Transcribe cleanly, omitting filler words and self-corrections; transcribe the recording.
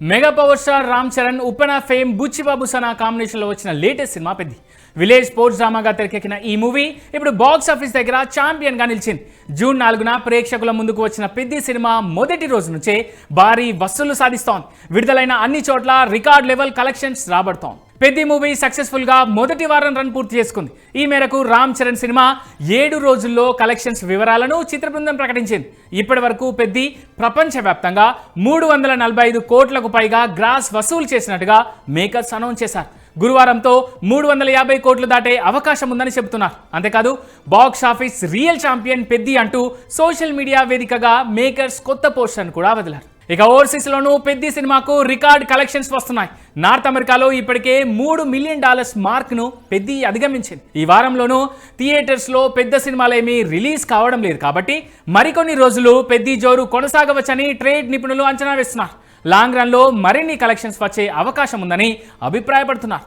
Mega power star Ram Charan Uppena fame Buchibabu Sana కాంబినేషన్లో వచ్చిన latest cinema Peddi. Village sports డ్రామాగా తెరకెక్కిన ఈ మూవీ ఇప్పుడు బాక్స్ ఆఫీస్ దగ్గర ఛాంపియన్గా నిలిచింది. జూన్ 4న ప్రేక్షకుల ముందుకు వచ్చిన పెద్ది సినిమా మొదటి రోజు నుంచే భారీ వసూళ్లు సాధిస్తోంది. విడుదలైన అన్ని చోట్ల రికార్డ్ లెవెల్ కలెక్షన్స్ రాబడుతోంది. పెద్ది మూవీ సక్సెస్ఫుల్ గా మొదటి వారం రన్ పూర్తి చేసుకుంది. ఈ మేరకు రామ్ చరణ్ సినిమా 7 రోజుల్లో కలెక్షన్స్ వివరాలను చిత్ర బృందం ప్రకటించింది. ఇప్పటి వరకు పెద్ది ప్రపంచవ్యాప్తంగా 345 కోట్లకు పైగా గ్రాస్ వసూలు చేసినట్టుగా మేకర్స్ అనౌన్స్ చేశారు. గురువారంతో 350 కోట్లు దాటే అవకాశం ఉందని చెబుతున్నారు. అంతేకాదు box office real champion Peddi అంటూ సోషల్ మీడియా వేదికగా మేకర్స్ కొత్త పోస్టర్ను కూడా వదిలారు. ఇక ఓవర్సీస్లోనూ పెద్ది సినిమాకు రికార్డ్ కలెక్షన్స్ వస్తున్నాయి. నార్త్ అమెరికాలో ఇప్పటికే $3 మిలియన్ మార్క్ను పెద్ది అధిగమించింది. ఈ వారంలోనూ థియేటర్స్లో పెద్ద సినిమాలేమీ రిలీజ్ కావడం లేదు కాబట్టి మరికొన్ని రోజులు పెద్ది జోరు కొనసాగవచ్చని ట్రేడ్ నిపుణులు అంచనా వేస్తున్నారు. లాంగ్ రన్లో మరిన్ని కలెక్షన్స్ వచ్చే అవకాశం ఉందని అభిప్రాయపడుతున్నారు.